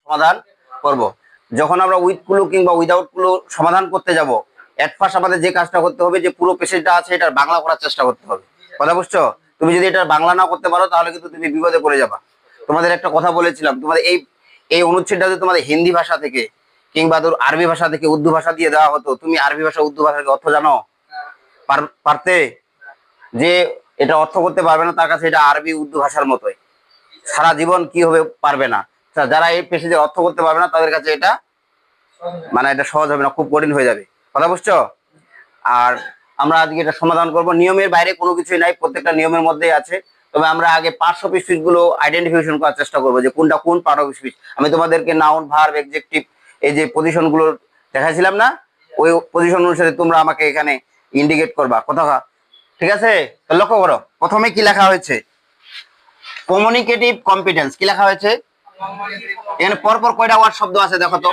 সমাধান করব। যখন আমরা উইথ ক্লু কিংবা উইদাউট ক্লু সমাধান করতে যাব, এট ফার্স্ট আমাদের যে কাজটা করতে হবে যে পুরো পেশেজটা আছে এটার বাংলা করার চেষ্টা করতে হবে। কথা বুঝছো? তুমি যদি এটার বাংলা না করতে পারো তাহলে কিন্তু তুমি বিপদে পড়ে যাবা। তোমাদের একটা কথা বলেছিলাম, তোমাদের এই এই অনুচ্ছেদটা যদি তোমাদের হিন্দি ভাষা থেকে কিংবা ধর আরবি ভাষা থেকে উর্দু ভাষা দিয়ে দেওয়া হতো, তুমি আরবি ভাষা উর্দু ভাষার অর্থ জানো? পারতে? যে এটা অর্থ করতে পারবে না তার কাছে এটা আরবি উর্দু ভাষার মতোই, সারা জীবন কি হবে পারবে না। যারা এই পেশাজের অর্থ করতে পারবে না তাদের কাছে এটা মানে এটা সহজ হবে না, খুব কঠিন হয়ে যাবে। কথা বুঝছো? আর আমরা আজকে এটা সমাধান করব। নিয়মের বাইরে কোনো কিছুই নাই, প্রত্যেকটা নিয়মের মধ্যেই আছে। তবে আমরা আগে পার্টস অফ স্পিচ গুলো আইডেন্টিফিকেশন করার চেষ্টা করবো যে কোনটা কোন পার্ট অফ স্পিচ। আমি তোমাদেরকে নাউন, ভার্ব, এডজেক্টিভ এই যে পজিশন গুলো দেখাইছিলাম না, ওই পজিশন অনুসারে তোমরা আমাকে এখানে ইন্ডিকেট করবা। কথা ঠিক আছে? লক্ষ্য করো, প্রথমে কি লেখা হয়েছে? Communicative competence. কি লেখা হয়েছে? এখানে পরপর কয়টা ওয়ার্ড শব্দ আছে দেখো তো?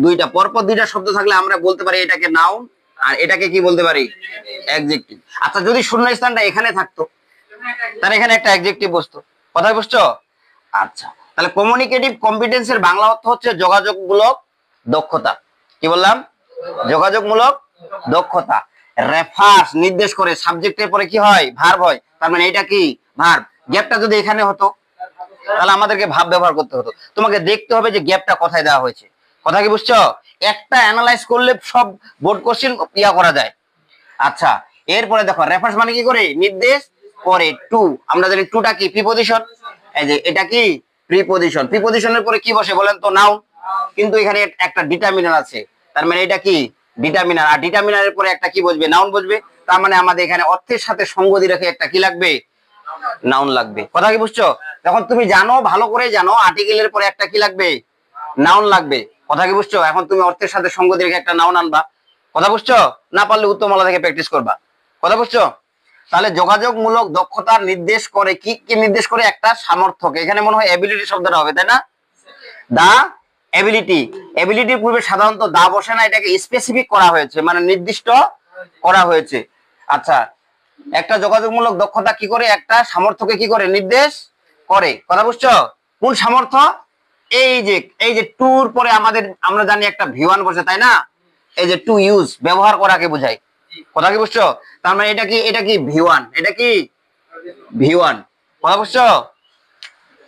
দুইটা। পরপর দুইটা শব্দ থাকলে আমরা বলতে পারি এটাকে নাউন আর এটাকে কি বলতে পারি? অ্যাডজেক্টিভ। আচ্ছা, যদি শূন্যস্থানটা এখানে থাকতো তাহলে এখানে একটা অ্যাডজেক্টিভ বসতো। কথা বুঝছো? আচ্ছা, তাহলে কমিউনিকেটিভ কম্পিটেন্সের বাংলা অর্থ হচ্ছে যোগাযোগমূলক দক্ষতা। কি বললাম? যোগাযোগমূলক দক্ষতা। রেফার্স নির্দেশ করে, সাবজেক্টের পরে কি হয়? ভার্ব হয়। তার মানে এটা কি? ভার্ব। গ্যাপটা যদি এখানে হতো তাহলে আমাদেরকে ভাব ব্যবহার করতে হতো। তোমাকে দেখতে হবে যে গ্যাপটা কোথায় দেওয়া হয়েছে। কথা কি বুঝছো? একটা অ্যানালাইজ করলে সব বোর্ড কোশ্চেন ইয়া করা যায়। আচ্ছা, এরপরে দেখো রেফারেন্স মানে কি করে? নির্দেশ করে। টু, আমরা জানি টুটা কি? প্রিপজিশন। এই যে এটা কি? প্রিপজিশন। প্রিপজিশনের পরে কি বসে বলেন তো? নাউন। কিন্তু এখানে একটা ডিটারমিনার আছে, তার মানে এটা কি? ডিটারমিনার। আর ডিটারমিনারের পরে একটা কি বসবে? নাউন বসবে। তার মানে আমাদের এখানে অর্থের সাথে সঙ্গতি রেখে একটা কি লাগবে? নাউন লাগবে। কথা কি বুঝছো? এখন তুমি জানো, ভালো করে জানো, আর্টিকেলের পরে একটা কি লাগবে? নাউন লাগবে। কথা কি বুঝছো? এখন তুমি অর্থের সাথে সঙ্গতি রেখে একটা নাউন আনবা। কথা বুঝছো? না পারলে উত্তমমালা থেকে প্র্যাকটিস করবা। কথা বুঝছো? তাহলে যোগাযোগমূলক দক্ষতার নির্দেশ করে কি? কি নির্দেশ করে? একটা সামর্থ্যকে। এখানে মনে হয় এবিলিটি শব্দটা হবে, তাই না? দা এবিলিটি। এবিলিটির পূর্বে সাধারণত দা বসে না, এটাকে স্পেসিফিক করা হয়েছে, মানে নির্দিষ্ট করা হয়েছে। আচ্ছা, একটা যোগাযোগমূলক দক্ষতা কি করে? একটা সামর্থ্যকে কি করে? নির্দেশ করে। কথা বুঝছো? কোন সামর্থ্য? এই যে টুর পরে আমাদের আমরা জানি একটা ভি1 বসে, তাই না? এই যে টু ইউজ, ব্যবহার করাকে বোঝায়। কথা কি বুঝছো? তার মানে এটা কি? এটা কি ভি1। এটা কি ভি1। কথা বুঝছো?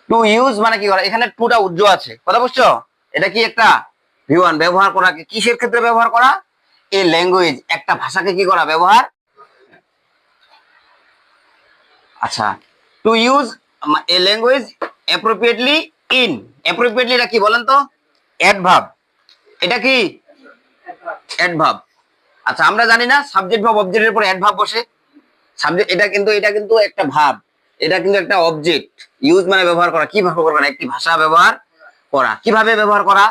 টু ইউজ মানে কি করা? এখানে টুটা উজ্জ্ব আছে। কথা বুঝছো? এটা কি? একটা ভি1। ব্যবহার করাকে কিসের ক্ষেত্রে ব্যবহার করা? এই ল্যাঙ্গুয়েজ, একটা ভাষাকে কি করা? ব্যবহার। আচ্ছা, to use a language appropriately in. Appropriately এটা কি বলেন তো? অ্যাডভার্ব। এটা কি? অ্যাডভার্ব। আচ্ছা, আমরা জানি না সাবজেক্ট ভার্ব অবজেক্টের উপর অ্যাডভার্ব বসে। সাবজেক্ট এটা কিন্তু একটা ভার্ব, এটা কিন্তু একটা অবজেক্ট। ইউজ মানে ব্যবহার করা। কি ব্যবহার করা? একটি ভাষা ব্যবহার করা। কিভাবে ব্যবহার করা?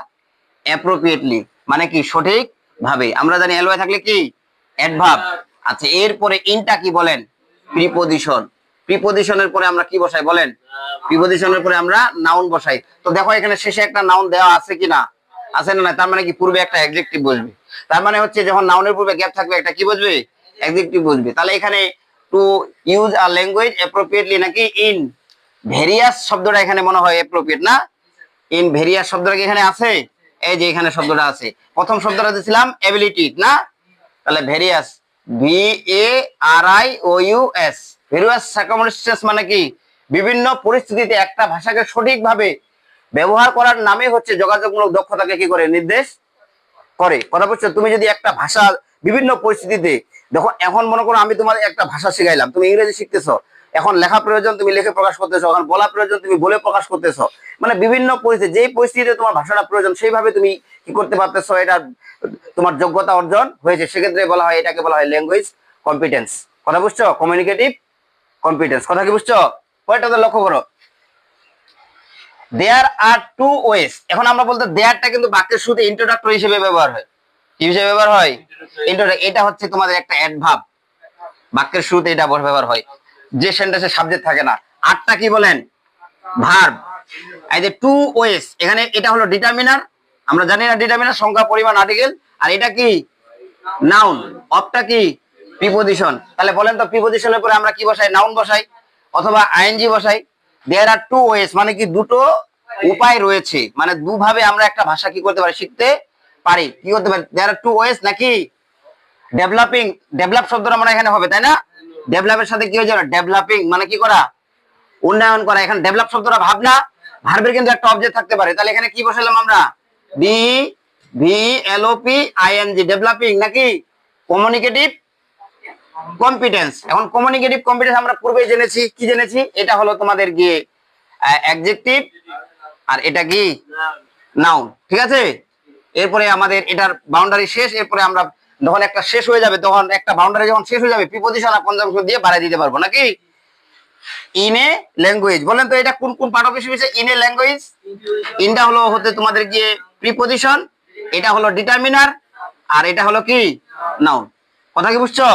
অ্যাপ্রোপ্রিয়েটলি মানে কি? সঠিক ভাবে। আমরা জানি এলওয়াই থাকলে কি? অ্যাডভার্ব। আচ্ছা, এরপরে ইনটা কি বলেন? প্রিপজিশন। প্রিপজিশনের পরে আমরা কি বসাই বলেন? প্রিপজিশনের পরে আমরা নাউন বসাই। তো দেখো এখানে শেষে একটা নাউন দেওয়া আছে কি না? আছে না? তার মানে কি? পূর্বে একটা অ্যাডজেক্টিভ বসবে। তার মানে হচ্ছে যখন নাউনের পূর্বে গ্যাপ থাকবে একটা কি বসবে? অ্যাডজেক্টিভ বসবে। তাহলে এখানে to use a language appropriately নাকি ইন ভেরিয়াস শব্দটা এখানে মনে হয় অ্যাপ্রোপ্রিয়েট না? ইন ভেরিয়াস শব্দটা কি এখানে আছে? এই যে এখানে শব্দটা আছে। প্রথম শব্দটা দিয়েছিলাম এবিলিটি না? তাহলে ভেরিয়াস, VARIOUS। ভেরিয়াস সার্কামস্টেন্স মানে কি? বিভিন্ন পরিস্থিতিতে একটা ভাষাকে সঠিকভাবে ব্যবহার করার নামে হচ্ছে যোগাযোগমূলক দক্ষতাকে কি করে? নির্দেশ করে। কথা বুঝছো? তুমি যদি একটা ভাষা বিভিন্ন পরিস্থিতিতে দেখো, এখন মনে করো আমি তোমাদের একটা ভাষা শিখাইলাম, তুমি ইংরেজি শিখতেছো, এখন লেখা প্রয়োজন তুমি লিখে প্রকাশ করতেছো, এখন বলা প্রয়োজন তুমি বলে প্রকাশ করতেছো। মানে বিভিন্ন পরিস্থিতি, যেই পরিস্থিতিতে তোমার ভাষাটা প্রয়োজন সেইভাবে তুমি কি করতে পারতেছো, এটা তোমার যোগ্যতা অর্জন হয়েছে। সেক্ষেত্রে বলা হয়, এটাকে বলা হয় ল্যাঙ্গুয়েজ কম্পিটেন্স। কথা বুঝছো? Communicative competence. কথা কি বুঝছো? পয়েন্টটা লক্ষ্য করো। দেয়ার আর টু ওয়েস। এখন আমরা বলতে দেয়ারটা কিন্তু বাক্যের শুরুতে ইন্ট্রোডাক্টরি হিসেবে ব্যবহার হয়। কি হিসেবে ব্যবহার হয়? ইন্ট্রোডাক্ট। এটা হচ্ছে তোমাদের একটা অ্যাডভার্ব, বাক্যের শুরুতে এটা ব্যবহার হয় যে সেন্টেন্সে সাবজেক্ট থাকে না। আরটা কি বলেন? ভার্ব। এই যে টু ওয়েস, এখানে এটা হলো ডিটারমিনার। আমরা জানি না ডিটারমিনার সংখ্যা, পরিমাণ, আর্টিকেল। আর এটা কি? নাউন। অফটা কি? প্রিপজিশন। তাহলে বলেন তো প্রিপজিশনের পরে আমরা কি বসাই? নাউন বসাই অথবা আইএনজি বসাই। দেয়ার আর টু ওয়েস মানে কি? দুটো উপায় রয়েছে, মানে দুভাবে আমরা একটা ভাষা কি করতে পারি, শিখতে পারি। কি করতে পারি, দেয়ার আর টু ওয়েজ নাকি? ডেভেলপিং, ডেভেলপ শব্দটা মানে এখানে হবে, তাই না? ডেভেলপের সাথে কি হয়েছে, ডেভেলপিং মানে কি করা, উন্নয়ন করা। এখানে ডেভেলপ শব্দটা ভাবনা, ভার্বের কিন্তু একটা অবজেক্ট থাকতে পারে। তাহলে এখানে কি বসালাম আমরা, D V L O P I N G, developing নাকি কমিউনিকেটিভ কম্পিটেন্স। এখন কমিউনিকেটিভ কম্পিটেন্স আমরা পূর্বে জেনেছি, কি জেনেছি, এটা হলো তোমাদের গিয়ে অ্যাডজেক্টিভ আর এটা কি নাউন, ঠিক আছে। এরপরে আমাদের এটার বাউন্ডারি শেষ, এরপরে আমরা যখন একটা শেষ হয়ে যাবে, তখন একটা বাউন্ডারি যখন শেষ হয়ে যাবে, প্রিপজিশন আর কনজাংশন দিয়ে বাড়াই দিতে পারবো নাকি। ইন এ ল্যাঙ্গুয়েজ, বলেন তো এটা কোন কোন part of speech? In a language, ইনটা হলো হতে তোমাদের গিয়ে প্রিপজিশন, এটা হলো ডিটারমিনার, আর এটা হলো কি নাউন। কথা কি বুঝছো?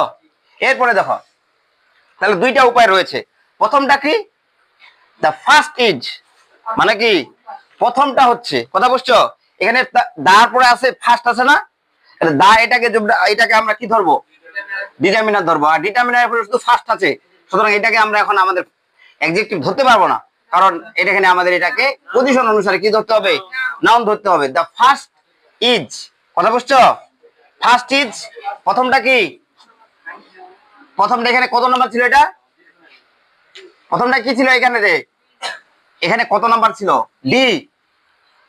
এরপরে দেখো, তাহলে দুইটা উপায় রয়েছে। প্রথমটা কি, দ্য ফার্স্ট ইজ, মানে কি প্রথমটা হচ্ছে, কথা বুঝছো? এখানে দার পরে আছে ফার্স্ট আছে না, তাহলে দা এটাকে আমরা কি ধরবো, ডিটারমিনার ধরবো। আর ডিটারমিনার পরে শুধু ফার্স্ট আছে, সুতরাং এটাকে আমরা এখন আমাদের অ্যাডজেক্টিভ ধরতে পারবো না, কারণ এখানে আমাদের এটাকে পজিশন অনুসারে কি ধরতে হবে, নাউন ধরতে হবে। দ্য ফার্স্ট ইজ, কথা বুঝছো? ফার্স্ট ইজ, প্রথমটা কি, প্রথমটা এখানে কত নাম্বার ছিল, এটা প্রথমটা কি ছিল এখানে রে, এখানে কত নাম্বার ছিল, ডি।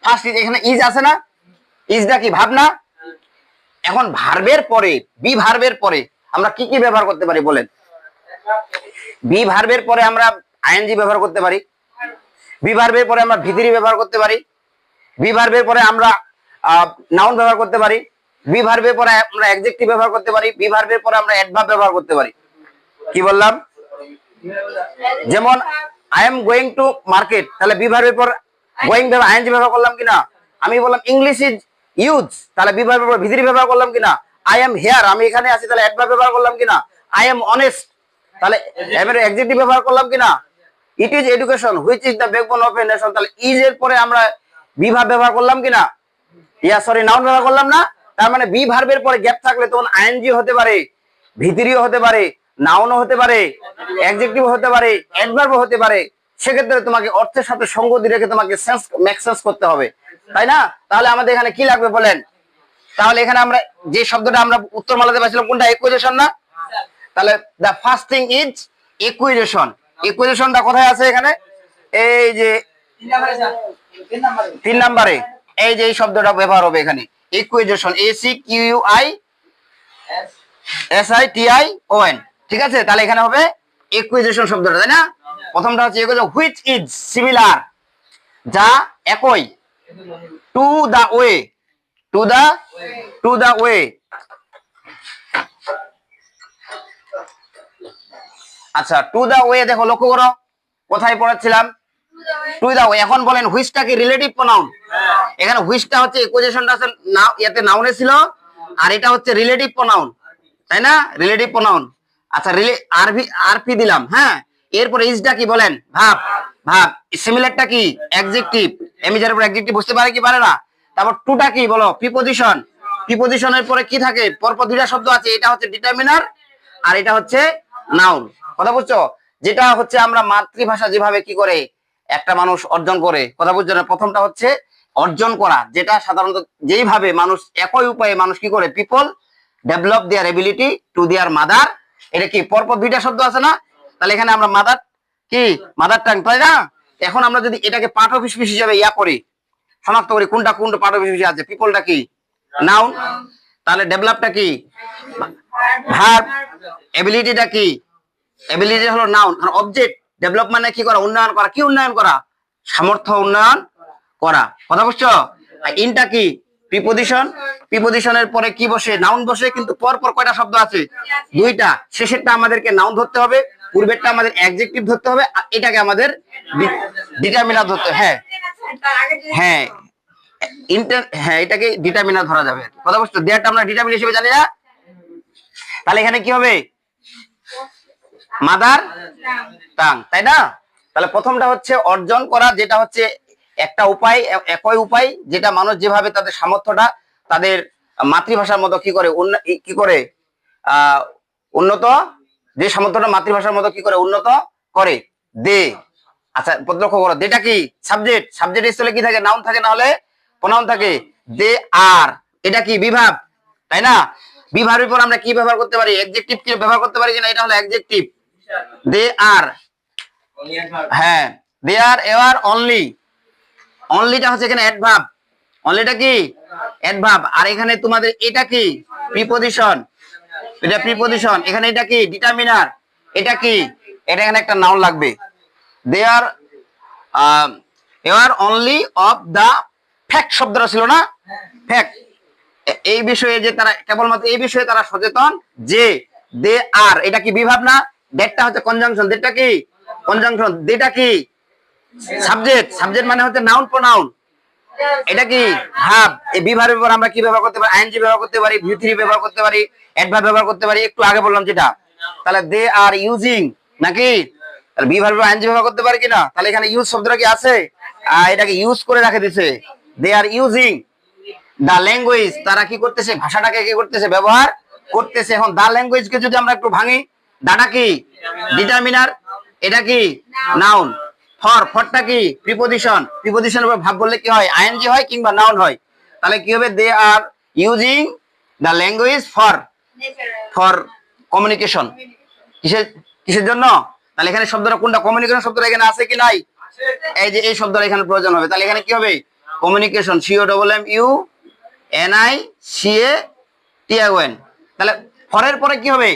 ফার্স্ট ইজ, এখানে ইজ আছে না, ইজটা কি ভাবনা। এখন ভার্বের পরে, বি ভার্বের পরে আমরা কি কি ব্যবহার করতে পারি বলেন? বি ভার্বের পরে আমরা আইএনজি ব্যবহার করতে পারি, বি ভার্বের পরে আমরা ভিতরি ব্যবহার করতে পারি, বি ভার্বের পরে আমরা নাউন ব্যবহার করতে পারি, বি ভার্বের পরে আমরা অ্যাডজেক্টিভ ব্যবহার করতে পারি, বি ভার্বের পরে আমরা অ্যাডভার্ব ব্যবহার করতে পারি। কি বললাম? যেমন I am going to market, তাহলে বি ভার্বের পর গোয়িং ব্যবহার আইএনজি ব্যবহার করলাম কিনা। আমি বললাম ইংলিশ ইজ ইউজ, তাহলে বি ভার্বের পর ভিতরি ব্যবহার করলাম কিনা। আই এম হিয়ার, আমি এখানে আছি, তাহলে অ্যাডভার্ব ব্যবহার করলাম কিনা। আই এম অনেস্ট, তাহলে এবারে অ্যাডজেক্টিভ ব্যবহার করলাম কিনা। It is education which is the backbone of a nation, তাহলে ইজ এর পরে আমরা বি ভার্ব ব্যবহার করলাম কিনা, নাউন ব্যবহার করলাম না। তার মানে বি ভার্বের পরে গ্যাপ থাকলে তখন আইএনজি হতে পারে, ভিতরিও হতে পারে, নাউনও হতে পারে, অ্যাডজেক্টিভ হতে পারে, অ্যাডভার্বও হতে পারে। সেক্ষেত্রে তোমাকে অর্থের সাথে সঙ্গতি রেখে তোমাকে সেন্স মেক সেন্স করতে হবে, তাই না? তাহলে আমাদের এখানে কি লাগবে বলেন? তাহলে এখানে আমরা যে শব্দটা আমরা উত্তরমালাতে পাইছিলাম কোনটা, ইকুইজেশন না? তাহলে দ্য ফার্স্ট থিং ইজ ইকুইজেশন। ইকুইজেশনটা কোথায় আছে এখানে, এই যে 3 নম্বরে, এই যে এই শব্দটা ব্যবহার হবে এখানে, acquisition, A C Q U I S I T I O N, ঠিক আছে। তাহলে এখানে হবে ইকুইজেশন শব্দটা, তাই না? প্রথমটা হচ্ছে হুইচ ইজ সিমিলার, যা একই, to the way, to the way. আচ্ছা, টু দা ওয়ে দেখো, লক্ষ্য করো কোথায় পড়াচ্ছিলাম, টু দা ওয়ে। এখন বলেন হুইচটা কি রিলেটিভ প্রনাউন? এখানে হুইচটা হচ্ছে ইকুইজেশনটা আছে ইয়াতে নাউনে ছিল, আর এটা হচ্ছে রিলেটিভ প্রনাউন, তাই না? Relative pronoun. আচ্ছা, আরপি দিলাম, হ্যাঁ। এরপরে ইজটা কি বলেন, ভাব, ভাব। সিমিলারটা কি, অ্যাডজেক্টিভ। এমিজার উপর অ্যাডজেক্টিভ বুঝতে পারে কি পারে না। তারপর টুটা কি বলো, প্রিপজিশন। প্রিপজিশনের পরে কি থাকে, পরপর দুইটা শব্দ আছে, এটা হচ্ছে ডিটারমিনার আর এটা হচ্ছে নাউন। কথা বুঝছো? যেটা হচ্ছে আমরা মাতৃভাষা যেভাবে কি করে একটা মানুষ অর্জন করে, কথা বুঝছো না? প্রথমটা হচ্ছে অর্জন করা, যেটা সাধারণত যেইভাবে মানুষ একই উপায়ে মানুষ কি করে, people develop there ability to their mother. এটা কি পরপর দুইটা শব্দ আছে না? তাহলে এখানে আমরা মাদার কি, মাদার টাং, তাই না? এখন আমরা যদি এটাকে পার্ট অফ স্পিচ হিসেবে করি, শনাক্ত করি কোনটা কোনটা পার্ট অফ স্পিচ আছে, পিপলটা কি নাউন, তাহলে ডেভেলপটা কি ভার্ব, এবিলিটিটা কি, এবিলিটি হলো নাউন, আর অবজেক্ট ডেভেলপ মানে কি করা, উন্নয়ন করা। কি উন্নয়ন করা, সামর্থ্য উন্নয়ন করা। কথা বুঝছো? ইনটা কি প্রিপজিশন, প্রিপজিশনের পরে কি বসে, নাউন বসে, কিন্তু পর পর কয়টা শব্দ আছে, দুইটা। শেষেরটা আমাদেরকে নাউন ধরতে হবে, পূর্বেরটা আমাদের অ্যাডজেক্টিভ ধরতে হবে, আর এটাকে আমাদের ডিটারমিনার ধরতে হবে। হ্যাঁ হ্যাঁ, হ্যাঁ, এটাকে ডিটারমিনার ধরা যাবে। কথা বুঝছো? দেয়ারটা আমরা ডিটারমিনার হিসেবে জানি না। তাহলে এখানে কি হবে, মাদার টাং, তাই না? তাহলে প্রথমটা হচ্ছে অর্জন করা, যেটা হচ্ছে একটা উপায়, একই উপায়, যেটা মানুষ যেভাবে তাদের সামর্থ্যটা তাদের মাতৃভাষার মতো কি করে কি করে উন্নত, যে সামর্থ্যটা মাতৃভাষার মতো কি করে উন্নত করে দে। আচ্ছা লক্ষ্য করো, এটা কি সাবজেক্ট, সাবজেক্ট স্থলে কি থাকে, নাউন থাকে, না হলে প্রনাউন থাকে। দে আর, এটা কি বিভাব, তাই না? বিভাবের পর আমরা কি ব্যবহার করতে পারি, অ্যাডজেক্টিভ কি ব্যবহার করতে পারি কিনা, এটা হলো অ্যাডজেক্টিভ। দে আর, হ্যাঁ দে আর এওয়ার অনলি, অনলিটা হচ্ছে এখানে অ্যাডভার্ব, অনলিটা কি অ্যাডভার্ব। আর এখানে তোমাদের এটা কি প্রিপজিশন, এটা প্রিপজিশন, এখানে এটা কি ডিটারমিনার, এটা কি, এটা এখানে একটা নাউন লাগবে। দে আর এওয়ার অনলি অফ দা ফ্যাক্ট শব্দটা ছিল না, ফ্যাক্ট, এই বিষয়ে যে তারা কেবলমাত্র এই বিষয়ে তারা সচেতন যে দে আর, এটা কি বিভাব না, দ্যাটটা হচ্ছে কনজাংশন, দ্যাটটা কি কনজাংশন, দেটা কি সাবজেক্ট, সাবজেক্ট মানে হচ্ছে নাউন প্রোনাউন, এটা কি ভাব। এই বিভাবের পর আমরা কি ব্যবহার করতে পারি, আইএনজি ব্যবহার করতে পারি, ভিউ থ্রি ব্যবহার করতে পারি, অ্যাডভার্ব ব্যবহার করতে পারি, একটু আগে বললাম যেটা। তাহলে দে আর ইউজিং নাকি, তাহলে বিভাবের পর আইএনজি ব্যবহার করতে পারি কিনা, তাহলে এখানে ইউজ শব্দটা কি আছে, এটাকে ইউজ করে রেখে দিছে। দে আর ইউজিং দা ল্যাঙ্গুয়েজ, তারা কি করতেছে, ভাষাটাকে কি করতেছে, ব্যবহার করতেছে। এখন দা ল্যাঙ্গুয়েজকে যদি আমরা একটু ভাঙি, দাটা কি ডিটারমিনার, এটা কি নাউন, ফরটা কি প্রিপজিশন, প্রিপজিশনের উপর ভাব বললে কি হয়, আইএনজি হয় কিংবা নাউন হয়। তাহলে কি হবে, they are using the language for for communication, কিসের কিসের জন্য, তাহলে এখানে শব্দটা কোনটা, কমিউনিকেশন শব্দটা এখানে আছে কি নাই, এই যে এই শব্দটা এখানে প্রয়োজন হবে। তাহলে এখানে কি হবে, কমিউনিকেশন, COMMUNICATION। তাহলে ফরের পরে কি হবে,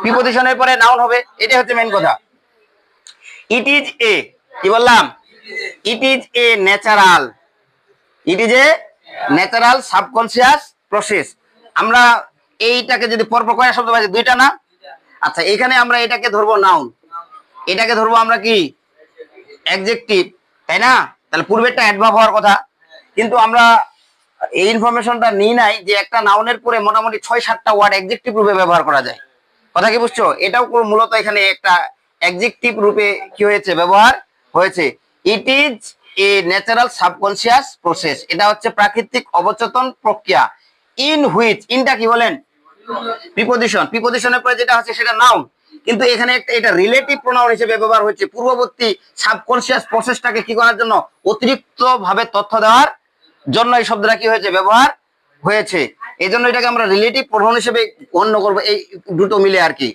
প্রিপজিশনের পরে নাউন হবে, এটা হচ্ছে মেইন কথা। ইট ইজ এ, কি বললাম, it is a natural, it is a natural subconscious process. আমরা এইটাকে যদি পরপর কয়টা শব্দ পাইছি, দুইটা না? আচ্ছা এখানে আমরা এটাকে ধরবো নাউন, এটাকে ধরবো আমরা কি অ্যাডজেক্টিভ, তাই না? তাহলে পূর্বেরটা অ্যাডভার্ব হওয়ার কথা, কিন্তু আমরা এই ইনফরমেশনটা নিই নাই যে একটা নাউনের পরে মোটামুটি 6-7টা ওয়ার্ড অ্যাডজেক্টিভ রূপে ব্যবহার করা যায়। কথা কি বুঝছো? এটাও মূলত এখানে একটা অ্যাডজেক্টিভ রূপে কি হয়েছে, ব্যবহার হয়েছে। It is a natural subconscious process, এটা হচ্ছে প্রাকৃতিক অবচেতন প্রক্রিয়া। ইন হুইচ, ইনটা কি বলেন, প্রিপজিশন, প্রিপজিশনের পরে যেটা হচ্ছে সেটা নাউন, কিন্তু এখানে একটা এটা রিলেটিভ প্রোনাউন হিসেবে ব্যবহার হচ্ছে পূর্ববর্তী সাবকনসিয়াস প্রসেসটাকে কি করার জন্য, অতিরিক্ত ভাবে তথ্য দেওয়ার জন্য এই শব্দটা কি হয়েছে, ব্যবহার হয়েছে। এই জন্য এটাকে আমরা রিলেটিভ প্রোনাউন হিসেবে গণ্য করবো, এই দুটো মিলে আর কি।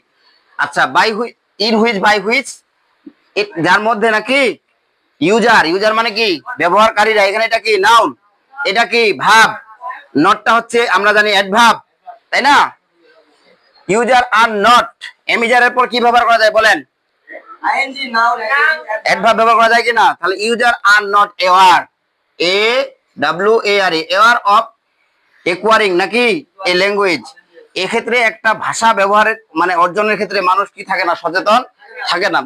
আচ্ছা by which, in which, by which, যার মধ্যে নাকি ইউজার, ইউজার মানে কি ব্যবহারকারীরা, এখানে এটা কি নাউন, এটা কি ভাব, নটটা হচ্ছে আমরা জানি অ্যাডভার্ব, তাই না? ইউজার আর নট, এমিজারের পর কি ব্যবহার করা যায় বলেন, আইএনজি নাউন অ্যাডভার্ব ব্যবহার করা যায় কিনা? তাহলে user are not aware, AWARE, aware of acquiring নাকি এ ল্যাঙ্গুয়েজ। এক্ষেত্রে একটা ভাষা ব্যবহারের মানে অর্জনের ক্ষেত্রে মানুষ কি থাকে না, সচেতন থাকে না।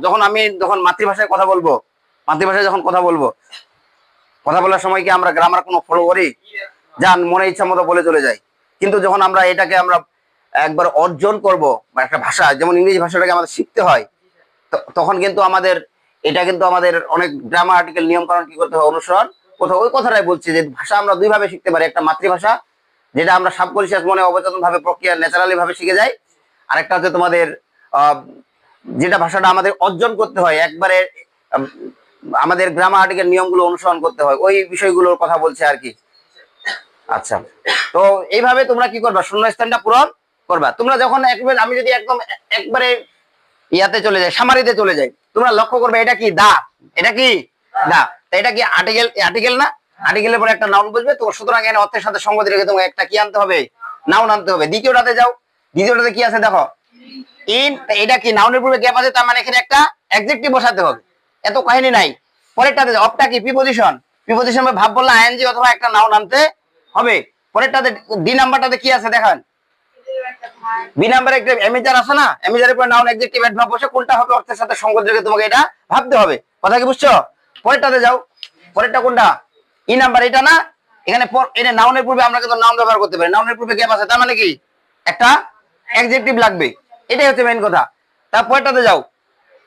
যখন মাতৃভাষায় কথা বলবো, মাতৃভাষায় যখন কথা বলবো, কথা বলার সময় কি আমরা গ্রামার কোনো ফলো করি, যান মনে ইচ্ছা মতো বলে চলে যাই। কিন্তু যখন আমরা এটাকে আমরা একবার অর্জন করব, বা একটা ভাষা যেমন ইংরেজি ভাষাটাকে আমাদের শিখতে হয়, তখন কিন্তু আমাদের এটা কিন্তু আমাদের অনেক গ্রামাটিক্যাল নিয়ম কানুন কি করতে হয়, অনুসরণ কোথাও। ওই কথাটাই বলছি যে ভাষা আমরা দুইভাবে শিখতে পারি, একটা মাতৃভাষা যেটা আমরা সাবকনসিয়াস মনে অবচেতন ভাবে প্রক্রিয়া ন্যাচারালি ভাবে শিখে যাই, আর একটা হচ্ছে তোমাদের যেটা ভাষাটা আমাদের অর্জন করতে হয়, একবারে আমাদের গ্রামাটিক্যাল নিয়মগুলো অনুসরণ করতে হয়, ওই বিষয়গুলোর কথা বলছে আর কি। আচ্ছা তো এইভাবে তোমরা কি করবা, শূন্যস্থানটা পূরণ করবা। তোমরা যখন একবার, আমি যদি একদম একবারে ইয়াতে চলে যাই, সামারিতে চলে যাই, তোমরা লক্ষ্য করবে এটা কি দা, এটা কি দা, এটা কি আর্টিকেল, আর্টিকেল না, আর্টিকেলের পরে একটা নাউন বুঝবে তো, সুতরাং এখানে অর্থের সাথে সঙ্গতি রেখে তোমাকে একটা কি আনতে হবে, নাউন আনতে হবে। দ্বিতীয়টাতে যাও, দ্বিতীয়টাতে কি আছে দেখো, ইন, এটা কি নাউনের পূর্বে গ্যাপ আছে, তার মানে এখানে একটা অ্যাডজেক্টিভ বসাতে হবে, এত কাহিনী নাই। পরেরটাতে অফটা কি প্রিপজিশন, প্রিপজিশন ভাব বললে আইএনজি অথবা একটা নাউন আনতে হবে। পরেরটাতে ডি নাম্বারটাতে কি আছে দেখান, বি নাম্বারে একটা এমিজার আছে না, এমিজারের পর নাউন অ্যাডজেক্টিভ অ্যাডভার্ব বসে, কোনটা হবে অর্থের সাথে সঙ্গতি রেখে তোমাকে এটা ভাবতে হবে। কথা কি বুঝছো? পরেরটাতে যাও, পরেরটা কোনটা, ই নাম্বার, এটা না, এখানে এটা নাউনের পূর্বে আমরা কিন্তু নাউন ব্যবহার করতে পারি, নাউনের পূর্বে গ্যাপ আছে, তার মানে কি একটা অ্যাডজেক্টিভ লাগবে, এটাই হচ্ছে মেইন কথা। তারপরেরটাতে যাও,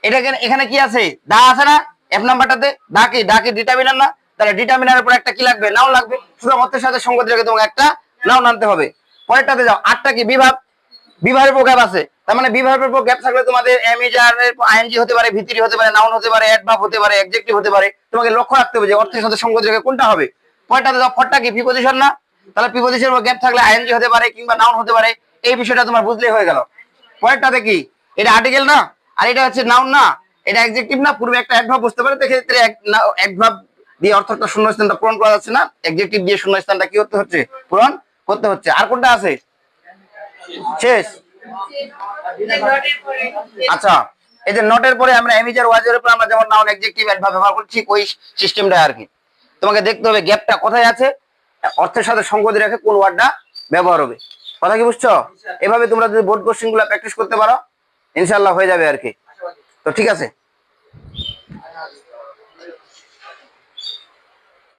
এটা এখানে কি আছে, দা আছে না, এফ নাম্বারটাতে দা কি, দা কি ডিটারমিনার না, তাহলে ডিটারমিনারের পর একটা কি লাগবে, নাউন লাগবে, শুধু অর্থের সাথে সঙ্গতি রেখে তোমাকে একটা নাউন আনতে হবে। পরেরটাতে যাও, আটটা কি বিভাব, বিভাগের পর গ্যাপ আছে, তার মানে বিভাগের পর গ্যাপ থাকলে তোমাদের এমিজার আইএনজি হতে পারে, ভিতরি হতে পারে, নাউন হতে পারে, অ্যাডভার্ব হতে পারে, অ্যাডজেক্টিভ হতে পারে। তোমাকে লক্ষ্য রাখতে হবে যে অর্থের সাথে সঙ্গতি রেখে কোনটা হবে। পয়েন্টটাতে দাও, ফরটা কি প্রিপজিশন না, তাহলে প্রিপজিশনের পর গ্যাপ থাকলে আইএনজি হতে পারে কিংবা নাউন হতে পারে। এই বিষয়টা তোমার বুঝলেই হয়ে গেল। পয়েন্টটাতে কি, এটা আর্টিকেল না, আর এটা হচ্ছে নাউন না, এটা অ্যাডজেক্টিভ না, পূর্বে একটা অ্যাডভার্ব বুঝতে পারে, সেক্ষেত্রে অ্যাডভার্ব দিয়ে অর্থটা শূন্যস্থানটা পূরণ করা যাচ্ছে না, অ্যাডজেক্টিভ দিয়ে শূন্যস্থানটা কি করতে হচ্ছে, পূরণ করতে হচ্ছে। আর কোনটা আছে, শেষ। আচ্ছা, এই যে নটের পরে আমরা এমিজার ওয়াজের উপর আমরা যেমন নাউন অ্যাডজেক্টিভ অ্যাডভার্ব ব্যবহার করছি, ওই সিস্টেমটা আর কি। তোমাকে দেখতে হবে গ্যাপটা কোথায় আছে, অর্থের সাথে সঙ্গতি রেখে কোন ওয়ার্ডটা ব্যবহার হবে। কথা কি বুঝছো? এভাবে তোমরা যদি বোর্ড কোশ্চেন গুলো প্র্যাকটিস করতে পারো, ইনশাআল্লাহ হয়ে যাবে আর কি। তো ঠিক আছে।